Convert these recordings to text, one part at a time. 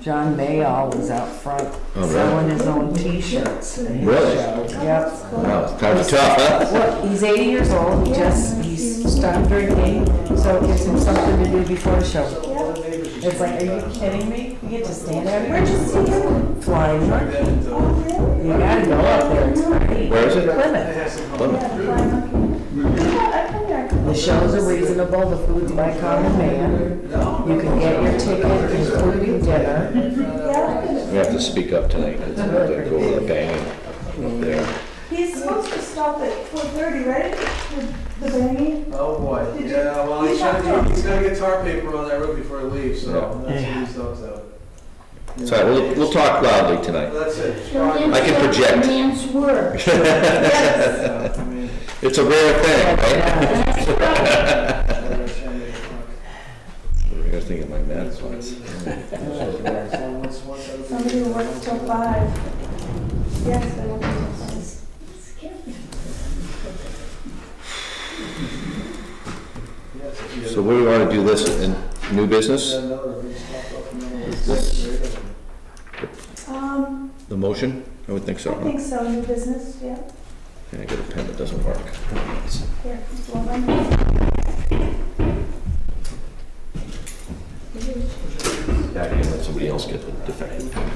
John Mayall was out front selling his own T-shirts. Really? Yep. Wow, it's kind of tough, huh? Well, he's 80 years old. He's stopped drinking, so it gives him something to do before the show. It's like, are you kidding me? You get to stand out here. Where'd you see him? Flying. You gotta go up there. It's great. Where is it? Plymouth. The shows are reasonable. The food's by common man. You can get your ticket, including dinner. We have to speak up tonight because I'm going to go with a bang up there. He's supposed to stop at 4:30, right? The banging? Oh boy. Yeah, well, he's got to get tar paper on that road before he leaves, so that's what he talks out. So we'll talk loudly tonight. That's it. I can project. Man's work. It's a rare thing, right? I was thinking of my math class. Somebody who works till 5. Yes, I work till 5. So what do we want to do this in new business? The motion? I would think so. I think so, new business, yeah. Can I get a pen that doesn't work? Here, Back in, let somebody else get the defective pen.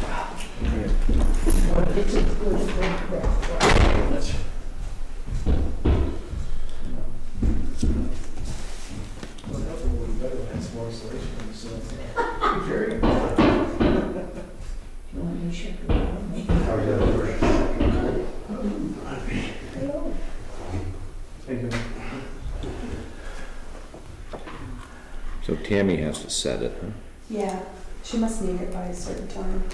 So Tammy has to set it, huh? Yeah, she must need it by a certain time.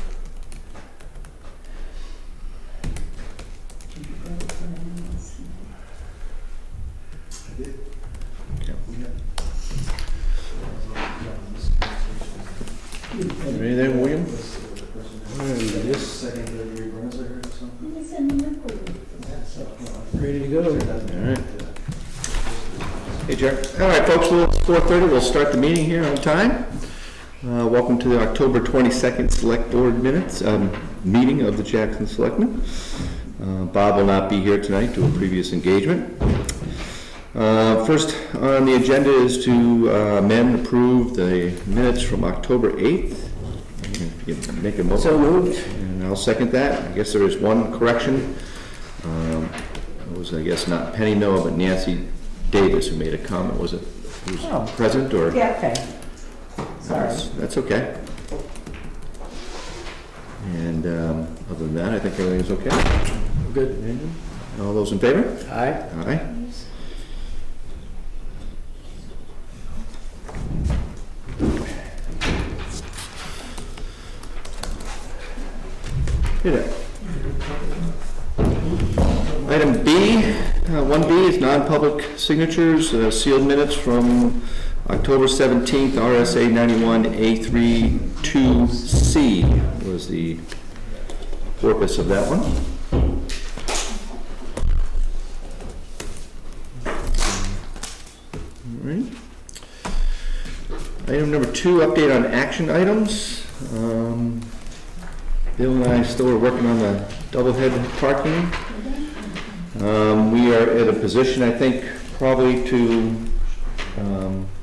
Anything, William? Ready to go. All right. Hey, Jared. All right, folks, well, it's 4:30. We'll start the meeting here on time. Welcome to the October 22nd Select Board Minutes meeting of the Jackson Selectmen. Bob will not be here tonight due to a previous engagement. First on the agenda is to amend and approve the minutes from October 8th. You make a motion. So moved. And I'll second that. I guess there is one correction. It was, I guess, not Penny Noah, but Nancy Davis who made a comment. Was it who's present or? Yeah, okay. Sorry. That's okay. And other than that, I think everything's okay. Good. All those in favor? Aye. Aye. Item B, 1B is non-public signatures, sealed minutes from October 17th, RSA 91A32C was the purpose of that one. All right. Item number 2, update on action items. Bill and I still are working on the double-head parking. We are at a position, I think, probably to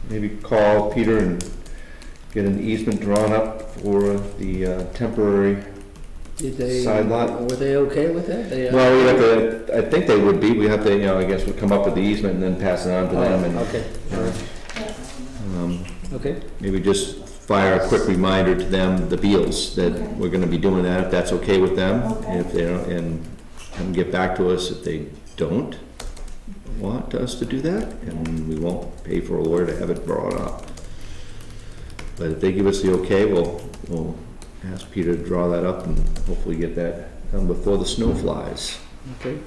maybe call Peter and get an easement drawn up for the temporary side lot. Were they okay with that? Well, we have to, I think they would be. We have to, you know, I guess we'll come up with the easement and then pass it on to them. And, okay. Okay. Maybe just fire a quick reminder to them, the Beals, that we're going to be doing that if that's okay with them. Okay. If they don't, and get back to us if they don't want us to do that, and we won't pay for a lawyer to have it brought up. But if they give us the okay, we'll ask Peter to draw that up and hopefully get that done before the snow flies. Okay.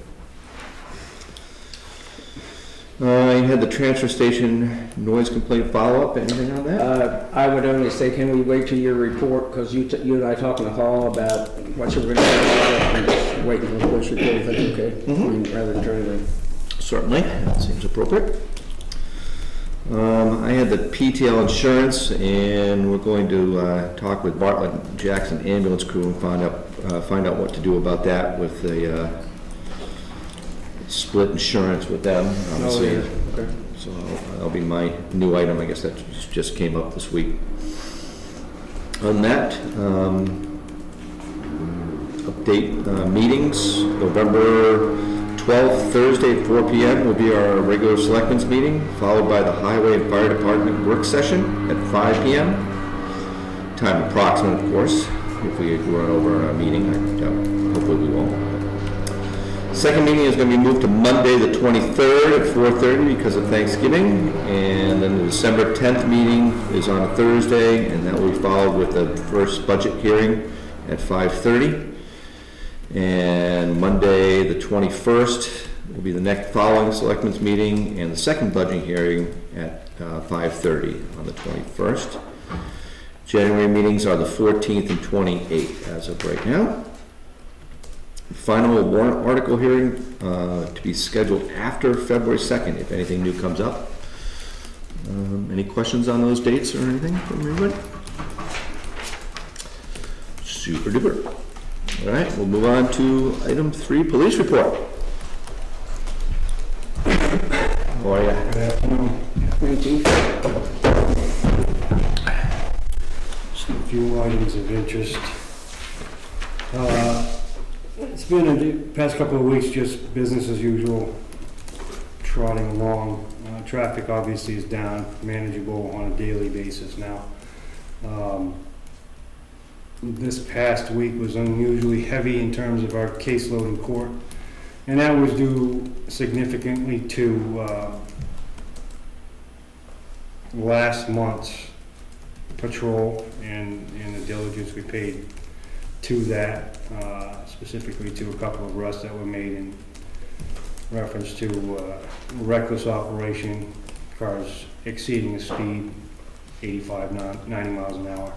You had the transfer station noise complaint follow-up. Anything on that? I would only say, can we wait till your report? Because you and I talked in the hall about what you were going to do. I'm just waiting for the report, if that's okay. I mean, rather than trying to. Certainly, that seems appropriate. I had the PTL insurance, and we're going to talk with Bartlett Jackson ambulance crew and find out what to do about that with the split insurance with them. Obviously. Oh, yeah. Okay. So that'll be my new item. I guess that just came up this week. On that, update meetings. November 12th, Thursday at 4 p.m. will be our regular selectmen's meeting, followed by the Highway and Fire Department work session at 5 p.m. Time approximate, of course. If we run over our meeting, hopefully we won't. Second meeting is going to be moved to Monday the 23rd at 4:30 because of Thanksgiving, and then the December 10th meeting is on a Thursday, and that will be followed with the first budget hearing at 5:30. And Monday the 21st will be the next following selectmen's meeting, and the second budget hearing at 5:30 on the 21st. January meetings are the 14th and 28th as of right now. Final warrant article hearing to be scheduled after February 2nd, if anything new comes up. Any questions on those dates or anything from everybody? Super duper. All right, we'll move on to item 3, police report. How are you? Good afternoon. Thank you. Just a few items of interest. It's been the past couple of weeks just business as usual, trotting along. Traffic obviously is down, manageable on a daily basis now. This past week was unusually heavy in terms of our caseload in court, and that was due significantly to last month's patrol and the diligence we paid to that, specifically to a couple of arrests that were made in reference to reckless operation, cars exceeding the speed 85, 90 miles an hour.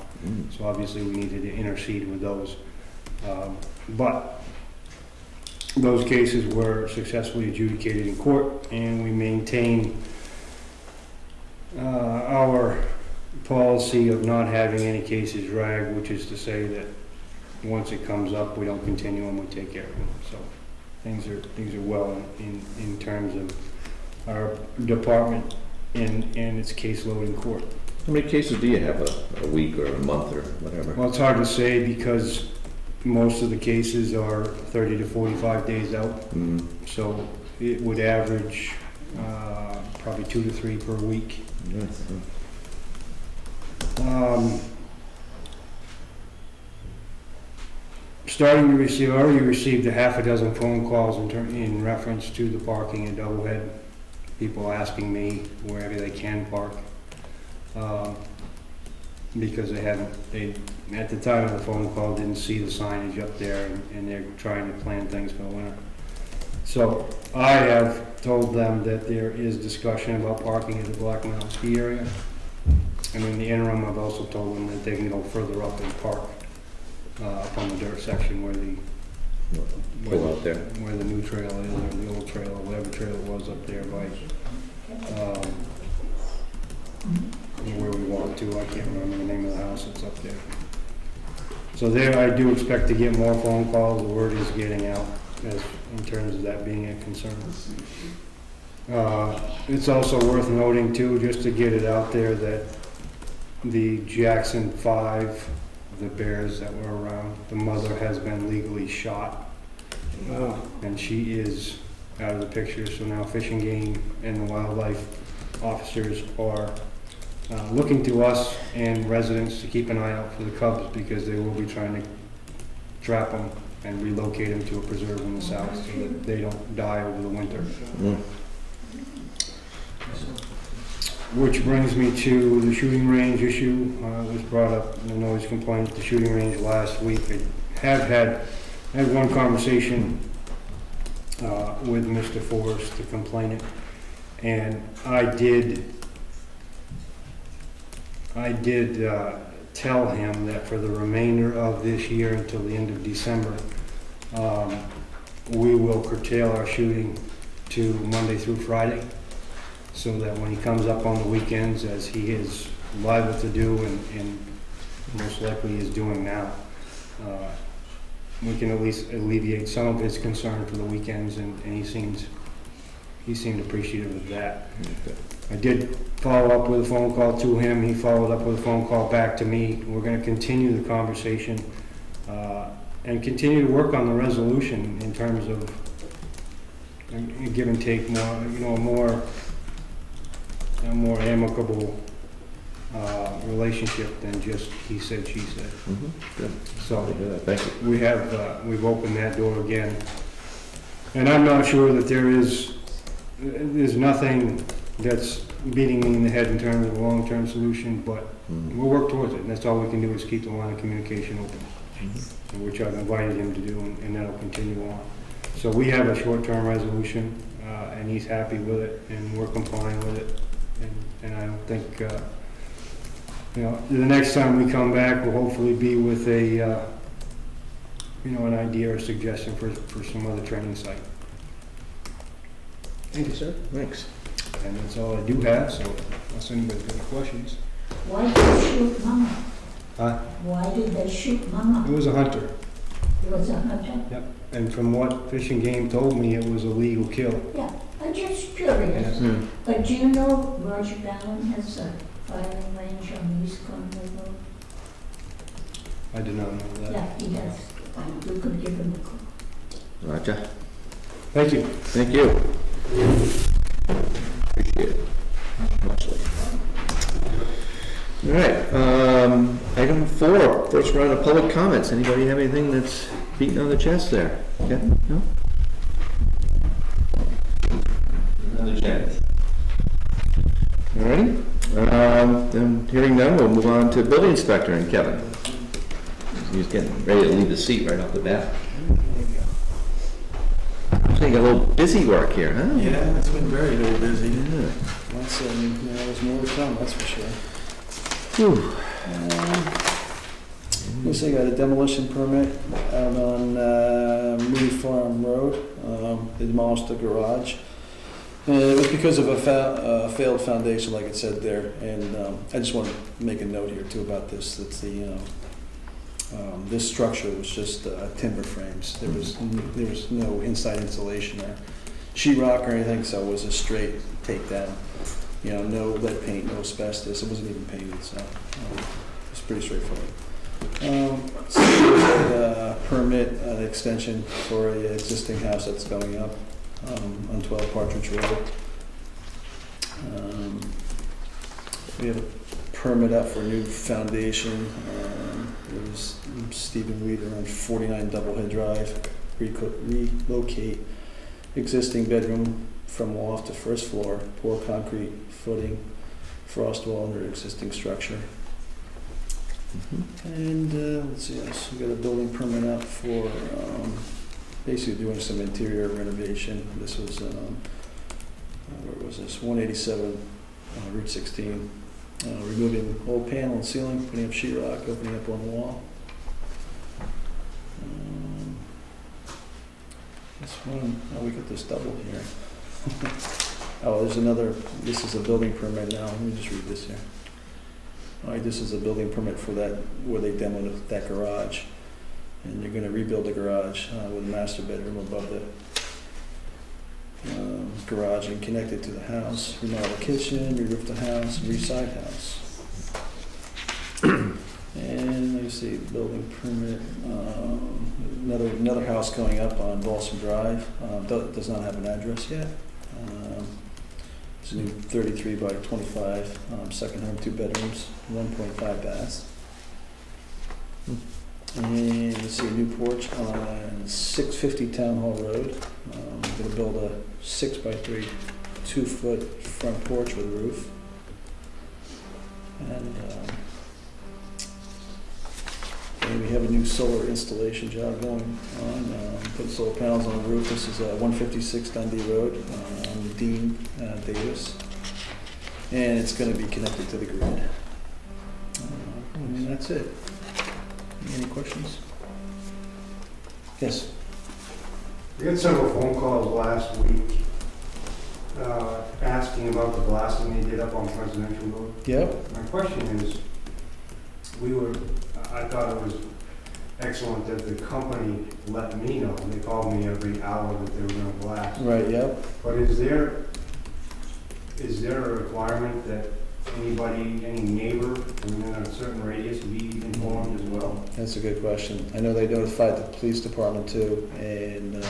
So obviously we needed to intercede with those. But those cases were successfully adjudicated in court, and we maintain our policy of not having any cases dragged, which is to say that once it comes up, we don't continue and we take care of it. So things are well in terms of our department and its caseload in court. How many cases do you have a week or a month or whatever? Well, it's hard to say because most of the cases are 30 to 45 days out. So it would average probably 2 to 3 per week. Yes. Already received a half a dozen phone calls in reference to the parking at Doublehead. People asking me wherever they can park. Because they at the time of the phone call, didn't see the signage up there, and they're trying to plan things for the winter. So I have told them that there is discussion about parking at the Black Mountain ski area. And in the interim, I've also told them that they can go further up and park up on the dirt section where the new trail is, or the old trail, or whatever trail it was up there by where we walked to. I can't remember the name of the house that's up there. So there, I do expect to get more phone calls. The word is getting out in terms of that being a concern. It's also worth noting too, just to get it out there, that the Jackson 5, the bears that were around, the mother has been legally shot. And she is out of the picture. So now Fish and Game and the wildlife officers are looking to us and residents to keep an eye out for the cubs, because they will be trying to trap them and relocate them to a preserve in the south so that they don't die over the winter. Which brings me to the shooting range issue. It was brought up in the noise complaint at the shooting range last week. I have had one conversation with Mr. Forrest, the complainant, and I did tell him that for the remainder of this year until the end of December, we will curtail our shooting to Monday through Friday. so that when he comes up on the weekends, as he is liable to do and most likely is doing now, we can at least alleviate some of his concern for the weekends, and he seemed appreciative of that. I did follow up with a phone call to him. He followed up with a phone call back to me. We're going to continue the conversation and continue to work on the resolution in terms of give and take more, a more amicable relationship than just he said, she said. Good. So Thank you. we've opened that door again, and I'm not sure that there's nothing that's beating me in the head in terms of a long-term solution, but we'll work towards it, and that's all we can do is keep the line of communication open, which I've invited him to do, and that'll continue on. So we have a short-term resolution, and he's happy with it, and we're complying with it, and I don't think, the next time we come back, we'll hopefully be with a, an idea or suggestion for some other training site. Thank you, sir. Thanks. And that's all I do have, so unless anybody's got any questions. Why did they shoot Mama? Why did they shoot Mama? It was a hunter. It was a hunter? Yep. And from what Fish and Game told me, it was a legal kill. Yeah, I'm just curious. Yeah. But do you know Roger Ballin has a firing range on the East Conway Road? I did not know that. Yeah, he does. You could give him a call. Roger. Thank you. Thank you. Appreciate it. Muchly. All right, item 4, first round of public comments. Anybody have anything that's beating on the chest there? Yeah? No? Another chance. All right, then hearing none, we'll move on to building inspector and Kevin. He's getting ready to leave the seat right off the bat. So you got a little busy work here, huh? Yeah, it's been very busy. Yeah. There's more to come, that's for sure. Whew. Looks like I got a demolition permit out on Moody Farm Road. They demolished the garage. And it was because of a failed foundation, like it said there. And I just want to make a note here too about this. That's the this structure was just timber frames. There was no inside insulation or sheetrock or anything, so it was a straight takedown. No lead paint, no asbestos. It wasn't even painted, so it's pretty straightforward. So there's a permit, an extension for an existing house that's going up on 12 Partridge Road. We have a permit up for a new foundation. It was Stephen Weeder on 49 Doublehead Drive. Relocate existing bedroom from loft to first floor, pour concrete footing, frost wall under existing structure. And let's see, else. We got a building permit up for basically doing some interior renovation. This was where was this? 187 Route 16. Removing old panel and ceiling, putting up sheetrock, opening up one wall. This one, we got this double here. There's another, this is a building permit now. Let me just read this here. All right, this is a building permit for that, where they demoed that garage. And you're going to rebuild the garage with a master bedroom above the garage and connect it to the house, remodel the kitchen, re-roof the house, re-side house. And let me see, building permit, another house going up on Balsam Drive, does not have an address yet. It's a new 33 by 25, second home, 2 bedrooms, 1.5 baths. And let's see, a new porch on 650 Town Hall Road. I'm going to build a 6x3, 2-foot front porch with a roof. And we have a new solar installation job going on. Put solar panels on the roof. This is 156 Dundee Road, Dean Davis. And it's going to be connected to the grid. And that's it. Any questions? Yes. We had several phone calls last week asking about the blasting they did up on Presidential Road. Yep. My question is, I thought it was excellent that the company let me know. They called me every hour that they were gonna blast. Right, yep. But is there a requirement that anybody, any neighbor within a certain radius be informed as well? That's a good question. I know they notified the police department too, and,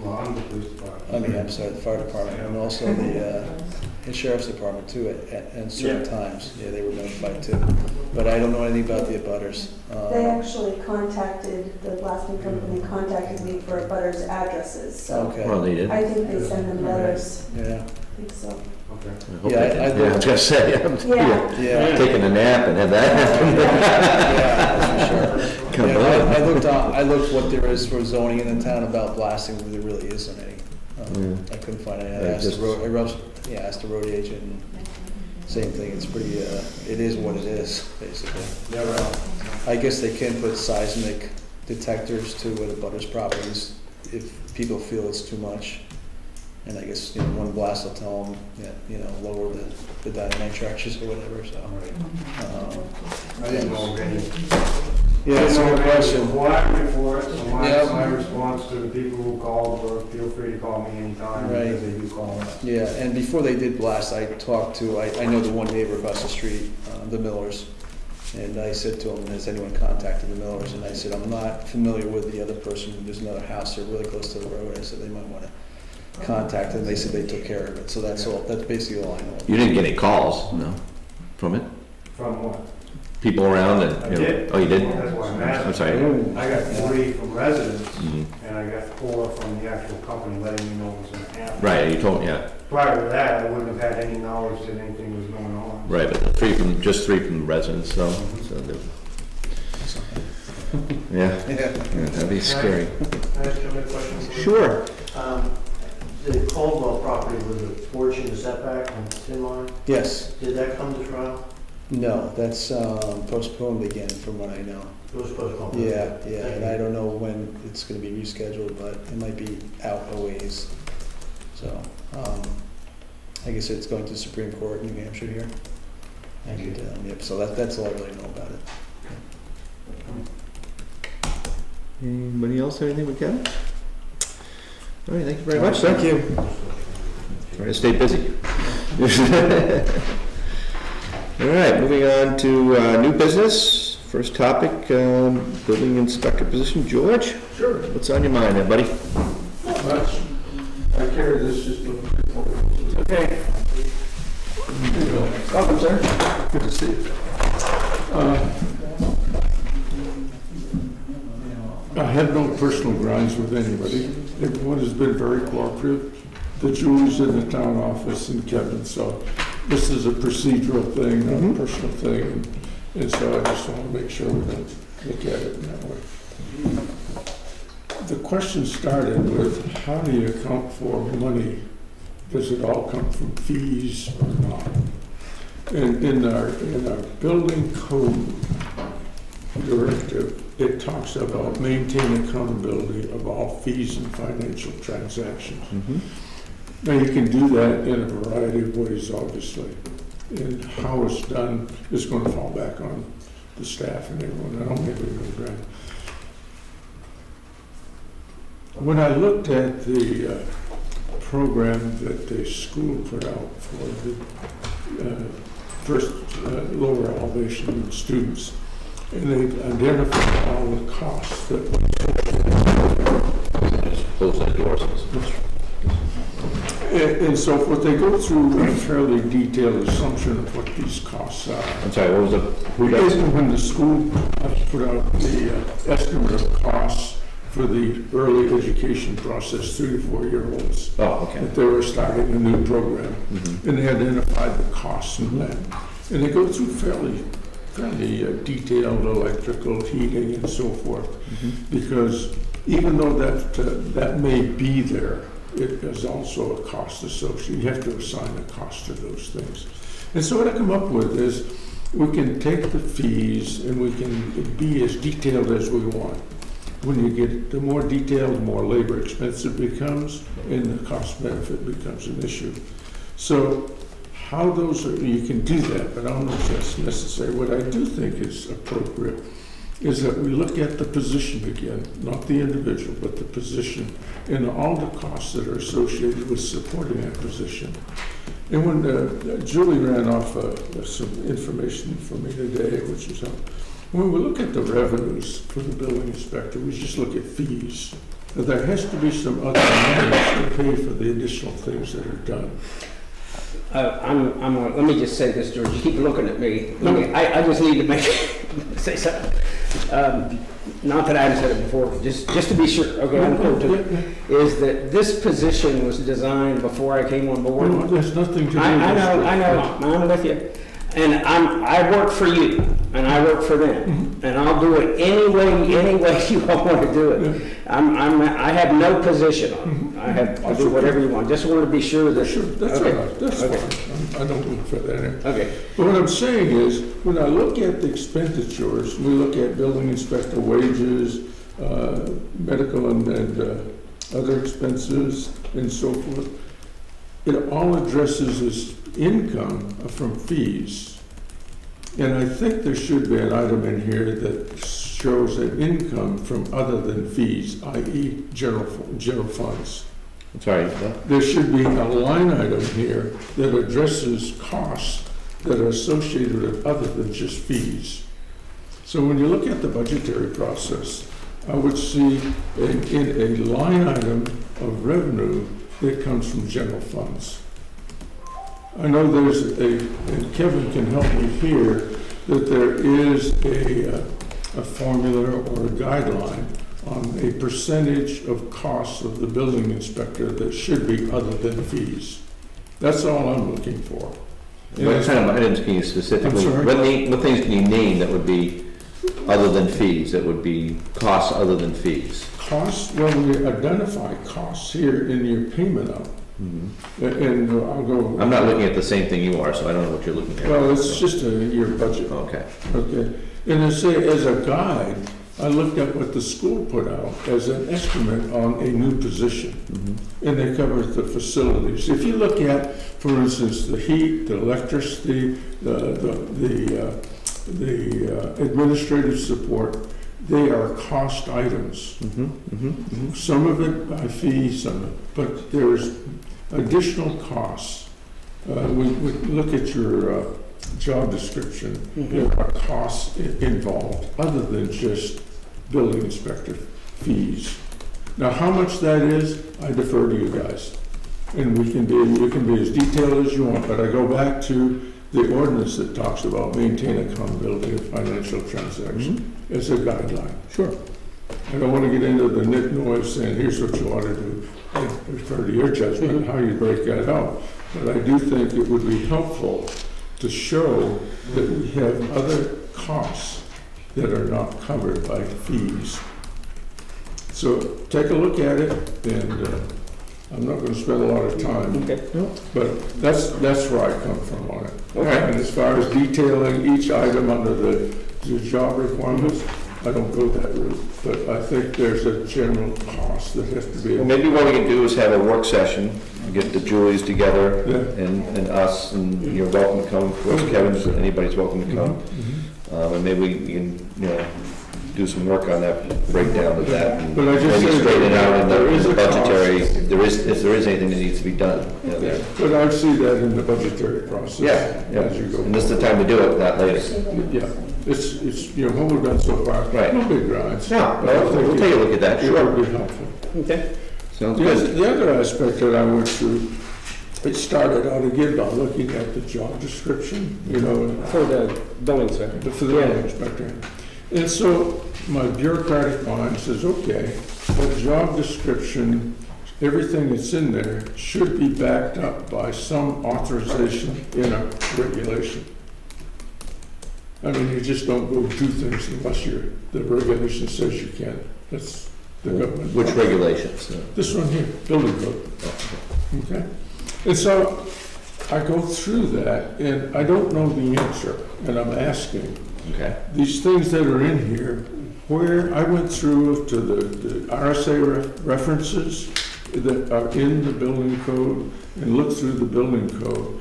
Well, I'm the police department. I'm sorry, the fire department, and also the sheriff's department too, at certain times. Yeah, they were notified too. But I don't know anything about the abutters. They actually contacted, the blasting company contacted me for abutters addresses, so Okay. Well, they did. I think they send them letters, Yeah, I think so. Okay. I hope Yeah, they did. I Yeah, I was gonna say, I'm Yeah. yeah. taking a nap and have that happen. Yeah, that's for sure. Come Yeah, on. I looked what there is for zoning in the town about blasting, there really isn't any. I couldn't find any. I asked the road agent, and same thing, it's pretty, it is what it is, basically. I guess they can put seismic detectors to where the butters properties if people feel it's too much. And I guess, one blast will tell them, lower the dynamite charges or whatever, so. I didn't know of any. Yeah, that's a good question. Requirement for it, so Yeah. my response to the people who called were, feel free to call me anytime, Right. because they do call us. Yeah, and before they did blast, I talked to, I know the one neighbor across the street, the Millers, and I said to him, has anyone contacted the Millers? And I said, I'm not familiar with the other person, there's another house there really close to the road. I said, they might want to contact them. They said they took care of it, so that's basically all I know. You didn't get any calls, no, from it? From what? People around and, I did. Oh, you did? That's why I'm asking. I'm sorry. I got 3 from residents, Mhm. and I got 4 from the actual company letting me know what was gonna happen. Right, you told me, yeah, Prior to that, I wouldn't have had any knowledge that anything was going on. right, but just three from the residents, so yeah, that'd be scary. Can I ask you a question? please? Sure. The Caldwell property with the porch and the setback on the tin line, Yes, did that come to trial? no, that's postponed again, from what I know. It was postponed? Yeah, and I don't know when it's gonna be rescheduled, but it might be out a ways. So, I guess it's going to Supreme Court in New Hampshire here. And, yep, so that's all I really know about it. Anybody else have anything we can? All right, thank you very much, sir. Thank you. Trying to stay busy. All right, moving on to new business. First topic, building inspector position. George? Sure. What's on your mind there, buddy? Not much. I carry this just a little bit more. Okay. Welcome, sir. Good to see you. I have no personal grounds with anybody. Everyone has been very cooperative. The Julie's in the town office and Kevin, so this is a procedural thing, not a personal thing. And so I just want to make sure we don't look at it in that way. The question started with, how do you account for money? Does it all come from fees or not? And in our building code directive, it talks about maintaining accountability of all fees and financial transactions. Now, you can do that in a variety of ways, obviously. And how it's done is going to fall back on the staff and everyone. I don't think we're going to grant. When I looked at the program that the school put out for the first lower elevation students, and they identified all the costs that went Close that door. and so forth. They go through a fairly detailed assumption of what these costs are. I'm sorry, what was it? Who does? When the school put out the estimate of costs for the early education process, 3 to 4 year olds, Oh, okay. that they were starting a new program, and they identified the costs of that. And they go through fairly detailed electrical, heating, and so forth, because even though that may be there, it is also a cost associated. You have to assign a cost to those things. And so what I come up with is, we can take the fees and we can be as detailed as we want. When you get the more detailed, the more labor expensive it becomes, and the cost benefit becomes an issue. So how those are, you can do that, but I don't know if that's necessary. What I do think is appropriate is that we look at the position again, not the individual, but the position and all the costs that are associated with supporting that position. And when Julie ran off some information for me today, which is when we look at the revenues for the building inspector, we just look at fees. Now, there has to be some other monies to pay for the additional things that are done. Let me just say this, George. You keep looking at me. I just need to say something. Not that I haven't said it before, just to be sure. Okay, I'm cool too. Is that this position was designed before I came on board? No, there's nothing to do with I know. I'm with you. And I work for you, and I work for them, and I'll do it any way you all want to do it. I have no position on it. I'll do whatever you want. Just want to be sure that. Sure, that's all right. That's fine. I don't look for that anyway. Okay. But what I'm saying is, when I look at the expenditures, we look at building inspector wages, medical and other expenses, and so forth. It all addresses this income from fees. And I think there should be an item in here that shows an income from other than fees, i.e. general funds. Sorry. There should be a line item here that addresses costs that are associated with other than just fees. So when you look at the budgetary process, I would see in a line item of revenue that comes from general funds. I know there's and Kevin can help me here, that there is a formula or a guideline on a percentage of costs of the building inspector that should be other than fees. That's all I'm looking for. What kind of items can you specifically, what things can you name that would be other than fees, that would be costs other than fees? Costs, well, we identify costs here in your payment out. And I'll go. I'm not looking at the same thing you are, so I don't know what you're looking at. Well, it's just your budget. Okay. Okay. And I say, as a guide, I looked at what the school put out as an estimate on a new position. And they covered the facilities. If you look at, for instance, the heat, the electricity, the administrative support, they are cost items. Some of it by fee, some of it, but there's additional costs. We look at your job description, there are costs involved other than just building inspector fees. Now, how much that is, I defer to you guys. And you can be as detailed as you want, but I go back to the ordinance that talks about maintain accountability of financial transactions as a guideline. Sure. I don't want to get into the nit noise saying, here's what you ought to do. I refer to your judgment, how you break that out. But I do think it would be helpful to show that we have other costs that are not covered by fees. So take a look at it, and I'm not going to spend a lot of time. But that's where I come from on it. And as far as detailing each item under the job requirements, I don't go that route, but I think there's a general cost that has to be. Well, maybe what we can do is have a work session, get the Julies together and us, and you're welcome to come. Of course, Kevin's, anybody's welcome to come. And maybe we can, do some work on that breakdown of that, and but I just maybe straighten it out in the budgetary. Cost. If there is anything that needs to be done. But I see that in the budgetary process. As you go. And this is the time to do it, not later. It's what we've done so far. Right. No big grinds. No, we'll take a look at that. It Sure. would be helpful. Okay. Sounds good. The other aspect that I went through, it started out again by looking at the job description, For the building inspector. For the building inspector. And so my bureaucratic mind says, okay, that job description, everything that's in there should be backed up by some authorization in a regulation. I mean, you just don't go do things unless the regulation says you can. That's the government. Which regulations? This one here, building code. Okay? And so I go through that, and I don't know the answer, and I'm asking. Okay. These things that are in here, where I went through to the RSA references that are in the building code and look through the building code.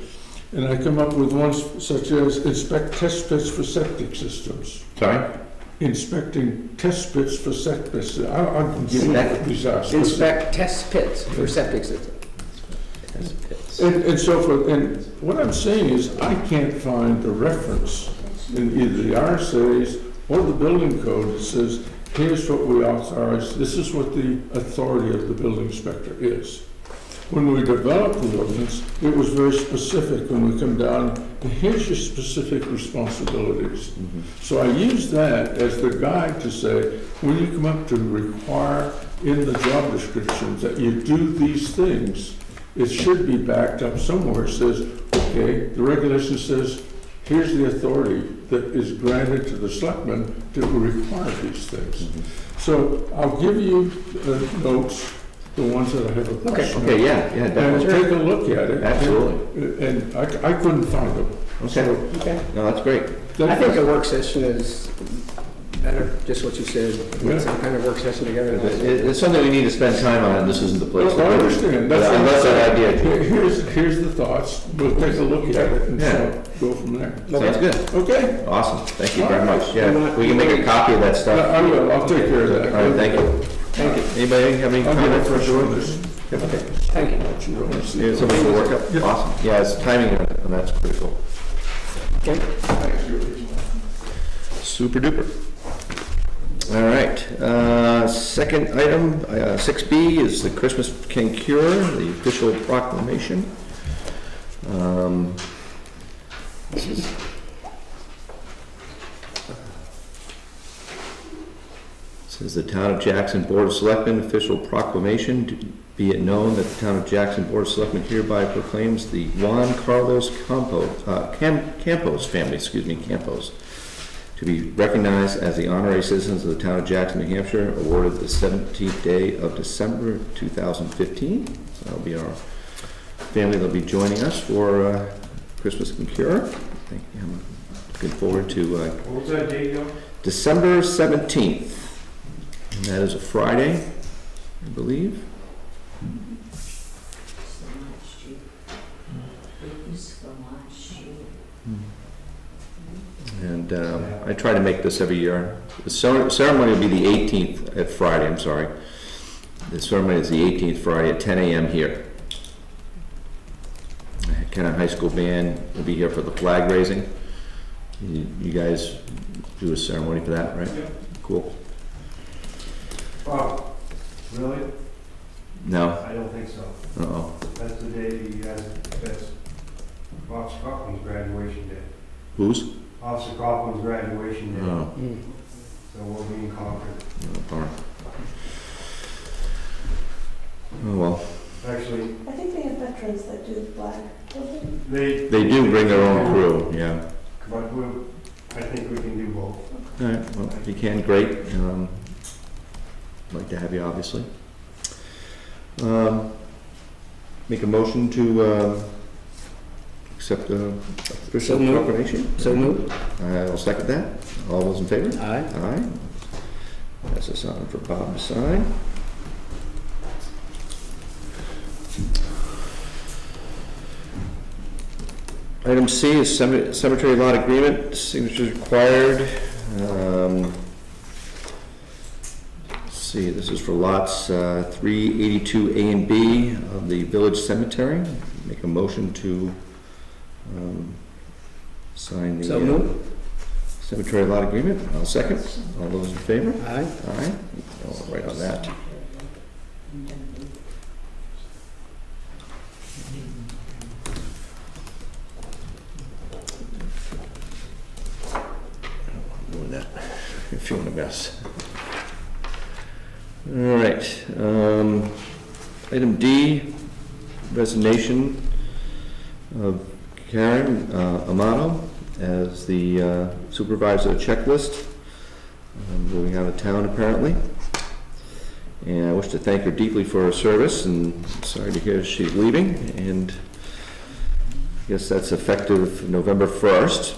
And I come up with ones such as inspect test pits for septic systems. Sorry? Inspecting test pits for septic systems. I'm getting bizarre. Inspect test pits for septic systems. And so forth. And what I'm saying is I can't find the reference in either the RSA's or the building code that says, here's what we authorize, this is what the authority of the building inspector is. When we developed the ordinance, it was very specific when we come down, and here's your specific responsibilities. So I use that as the guide to say, when you come up to require in the job descriptions that you do these things, it should be backed up somewhere. It says, okay, the regulation says, here's the authority that is granted to the selectmen to require these things. So I'll give you notes, the ones that I have a question Okay, yeah, and definitely. take a look at it. Absolutely. And I couldn't find them. Okay. Okay. No, that's great. I think a work session is better, just what you said, Yeah. some kind of work session together. It's something we need to spend time on, and this isn't the place to do I it. understand. But I love that idea, too. Here's the thoughts. We'll take a look at it and Yeah. go from there. Sounds good. Okay? Awesome. Thank you very much. Yeah, we can make a copy of that stuff. I will. I'll take care of that. All right, thank you. Thank you. Anybody have any I'll get it comments for for sure. George? Okay, thank you. Yeah, somebody will work up? Awesome. Yeah, it's timing, and that's critical. Okay. Super duper. All right, second item, 6B is the Christmas Can Cure, the official proclamation. This is says the Town of Jackson Board of Selectmen official proclamation, be it known that the Town of Jackson Board of Selectmen hereby proclaims the Juan Carlos Campos family, Campos, to be recognized as the honorary citizens of the Town of Jackson, New Hampshire, awarded the 17th day of December 2015. So that'll be our family that'll be joining us for Christmas Can Cure. I'm looking forward to What was that date, Joe? December 17th. And that is a Friday, I believe. And I try to make this every year. The ceremony will be the 18th at Friday, I'm sorry. The ceremony is the 18th Friday at 10 a.m. here. Kennet High School Band will be here for the flag raising. You guys do a ceremony for that, right? Yeah. Cool. Oh, really? No? I don't think so. Uh-oh. That's the day you guys, that's Officer Coughlin's graduation day. Whose? Officer Coughlin's graduation day. Oh. So we'll be in Concord. Darn. Oh, well. Actually, I think they have veterans that do the flag, don't they? They do bring their own crew, yeah. but I think we can do both. All right, well, if you can, great. I'd like to have you, obviously. Make a motion to accept the official So moved. proclamation. So moved. I'll second that. All those in favor? Aye. Aye. Pass this on for Bob to sign. Item C is cemetery lot agreement, signatures required. Let's see, this is for lots 382A and B of the village cemetery. Make a motion to sign So the moved. cemetery lot agreement. I'll second. All those in favor? Aye. Aye. I'll write on that. Doing that. You're feeling a mess. All right. Item D, resignation of Karen Amato as the supervisor of checklist. Moving out of town apparently. And I wish to thank her deeply for her service, and sorry to hear she's leaving. And I guess that's effective November 1st.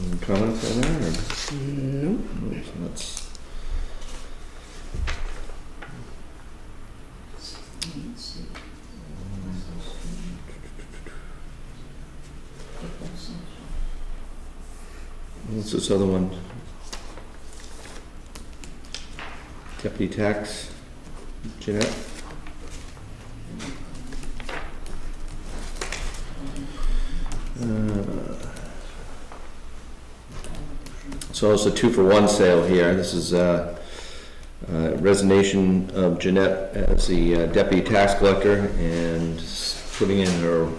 Any comments on that? Or? No. So that's What's this other one? Deputy tax, Jeanette? So it's a 2-for-1 sale here. This is resignation of Jeanette as the deputy tax collector and putting in her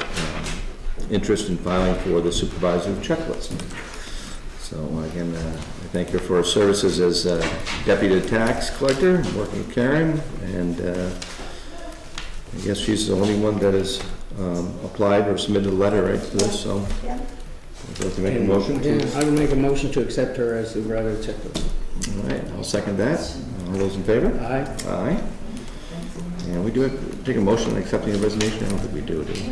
interest in filing for the supervisory checklist. So again, I thank her for her services as deputy tax collector, working with Karen, and I guess she's the only one that has applied or submitted a letter right to this, so. Yeah. Would you like to make a motion to? Yeah, I would make a motion to accept her as the supervisor checklist. All right, I'll second that. All those in favor? Aye. Aye. And we do have to take a motion on accepting the resignation? I don't think we do, do we?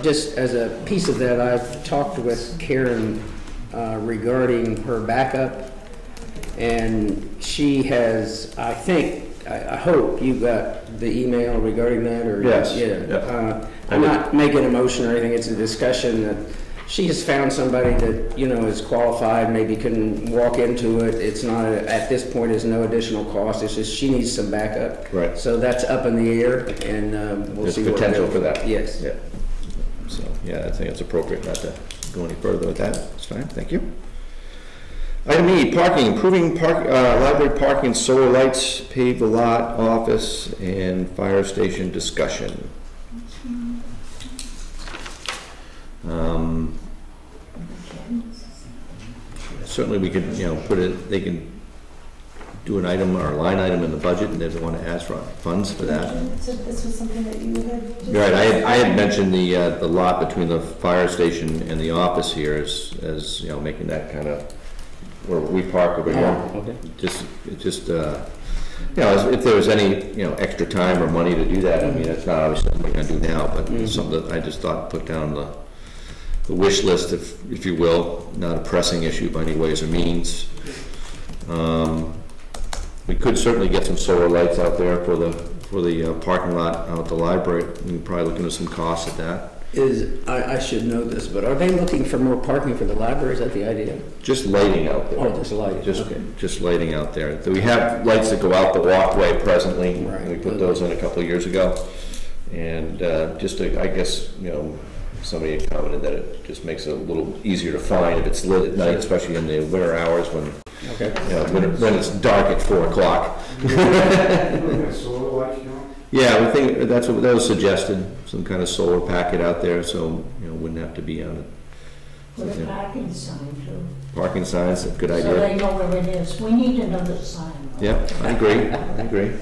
Just as a piece of that, I've talked with Karen regarding her backup, and she has, I think, I hope you got the email regarding that, or? Yes. Yeah. Yep. I'm not making a motion or anything, it's a discussion that she has found somebody that, you know, is qualified, maybe can walk into it. It's not, at this point, is no additional cost, it's just she needs some backup. Right. So that's up in the air, and we'll There's see what potential goes. for that. Yes. Yeah. So, yeah, I think it's appropriate not to go any further with that. It's fine, thank you. Item E, parking, improving library parking and solar lights, pave the lot, office, and fire station discussion. Certainly we could, you know, put it, they can do an item or a line item in the budget, and if they want to ask for funds for that. So this was something that you had. You're right, I had mentioned the lot between the fire station and the office here as you know, making that kind of where we park over here. Okay. Just you know, if there was any, you know, extra time or money to do that, I mean, it's not obviously something we're gonna do now, but it's something that I just thought put down the wish list, if you will, not a pressing issue by any ways or means. We could certainly get some solar lights out there for the parking lot out at the library. We can probably look into some costs at that. I should know this, but are they looking for more parking for the library? Is that the idea? Just lighting out there. Oh, just lighting. Just lighting out there. So we have lights that go out the walkway presently. Right. We put those in a couple of years ago. And just to, I guess, you know, somebody had commented that it just makes it a little easier to find if it's lit at night, especially in the winter hours when, you know, when it's dark at 4 o'clock. Yeah, we think that was suggested, some kind of solar packet out there, so, you know, wouldn't have to be on it. With a parking sign too. Parking signs, a good idea. So they know where it is. We need another sign. Yeah, I agree. I agree.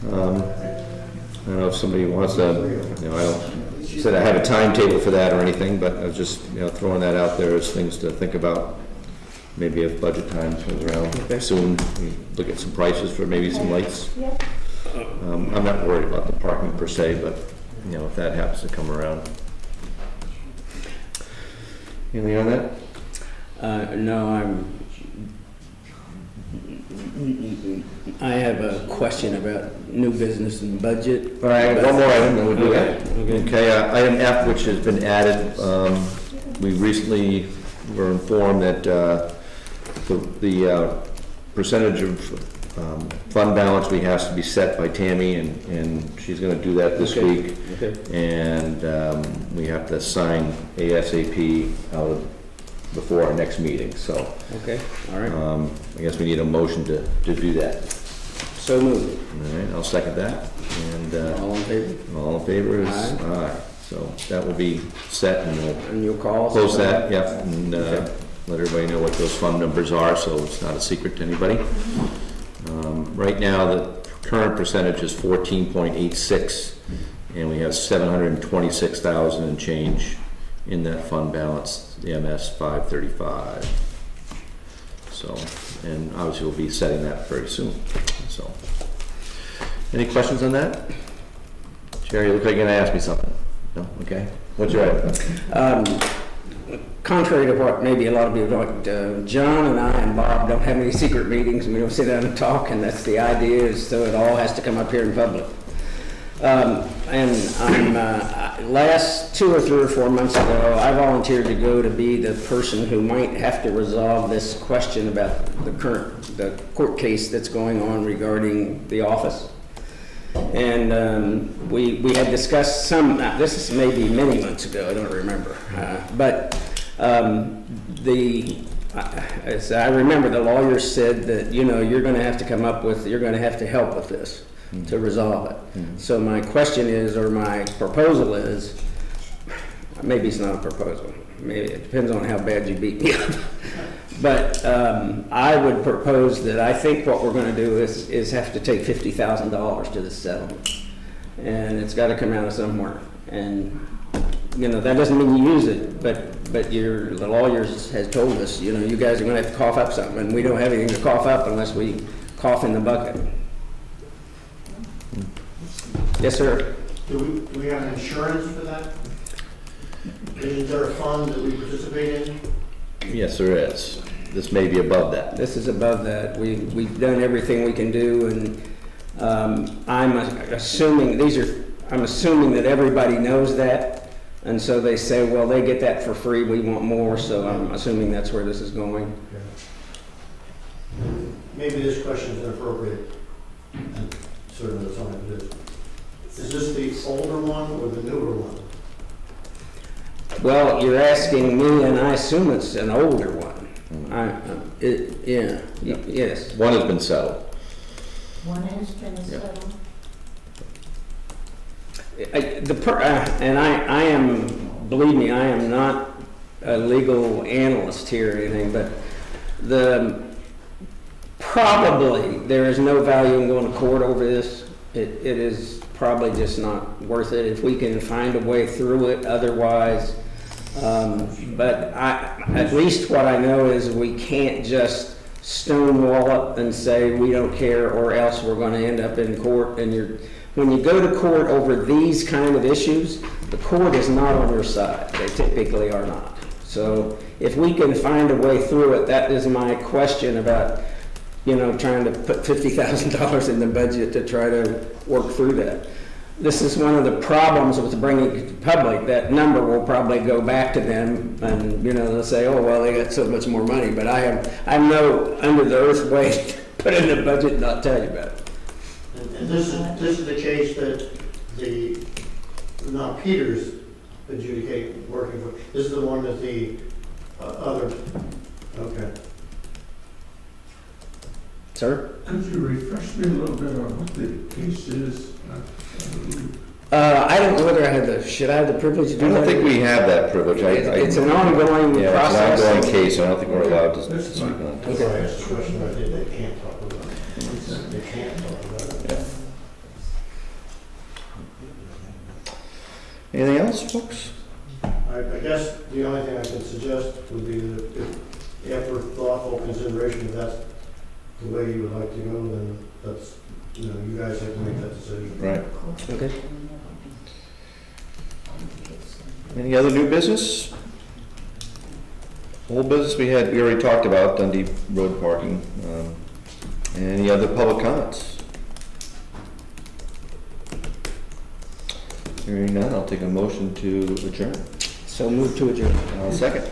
I don't know if somebody wants to, you know, I don't said I have a timetable for that or anything, but I was just, you know, throwing that out there as things to think about. Maybe if budget time comes around soon, we look at some prices for maybe some lights. Yeah. I'm not worried about the parking per se, but, you know, if that happens to come around. Anything on that? No, I have a question about new business and budget. All right, one more item, then we'll do that. Okay. Item F, which has been added, we recently were informed that the percentage of fund balance we has to be set by Tammy, and she's going to do that this week. Okay. And we have to sign ASAP out before our next meeting. So, okay, all right. I guess we need a motion to do that. So moved. All right, I'll second that. And All in favor? all in favor is Aye. aye. So that will be set, and we'll And you'll call? close that, yep, and let everybody know what those fund numbers are, so it's not a secret to anybody. Right now, the current percentage is 14.86, and we have 726,000 and change in that fund balance, the MS 535. So, and obviously we'll be setting that very soon. So, any questions on that? Sherry, you look like you're gonna ask me something. No? Okay. What's your item? Contrary to what maybe a lot of people like, John and I and Bob don't have any secret meetings, and we don't sit down and talk, and that's the idea, is so it all has to come up here in public. And last 2 or 3 or 4 months ago, I volunteered to go to be the person who might have to resolve this question about the court case that's going on regarding the office. And we had discussed this is maybe many months ago, I don't remember. As I remember, the lawyer said that, you're going to have to you're going to have to help with this to resolve it. So my question is, or my proposal is, maybe it's not a proposal, maybe it depends on how bad you beat me up. But I would propose that I think what we're going to do is have to take $50,000 to this settlement. And it's got to come out of somewhere. And, that doesn't mean you use it, but the lawyers has told us, you guys are going to have to cough up something. And we don't have anything to cough up unless we cough in the bucket. Yes, sir. Do we have insurance for that? Is there a fund that we participate in? Yes, there is. This may be above that. This is above that. We've done everything we can do, and I'm assuming that everybody knows that, and so they say, well, they get that for free, we want more, so I'm assuming that's where this is going. Maybe this question is inappropriate, and sort of the time it is. Is this the older one or the newer one? Well, you're asking me, and I assume it's an older one. Yes. One has been settled. One has been settled. Believe me, I am not a legal analyst here or anything, but probably there is no value in going to court over this. It is probably just not worth it if we can find a way through it. Otherwise, but at least what I know is we can't just stonewall it and say we don't care, or else we're going to end up in court. And when you go to court over these kind of issues, the court is not on your side. They typically are not. So if we can find a way through it, that is my question about, trying to put $50,000 in the budget to try to work through that. This is one of the problems with bringing it to the public. That number will probably go back to them, and they'll say, "Oh well, they got so much more money." But I have no under the earth way to put it in the budget and not tell you about it. And this is the case that now Peters adjudicate working for. This is the one that the other. Okay. Sir? Could you refresh me a little bit on what the case is? I don't know whether should I have the privilege to do that? I don't think we have that privilege. It's an ongoing process. It's an ongoing case. I don't think we're allowed to speak on it. That's why I asked the question about it. They can't talk about it. They can't talk about it. Yeah. Anything else, folks? I guess the only thing I could suggest would be that if, after thoughtful consideration, if that's the way you would like to go, then that's, you guys have to make that decision. Right. Okay. Any other new business? Old business we already talked about, Dundee Road parking. Any other public comments? Hearing none, I'll take a motion to adjourn. So move to adjourn. Second.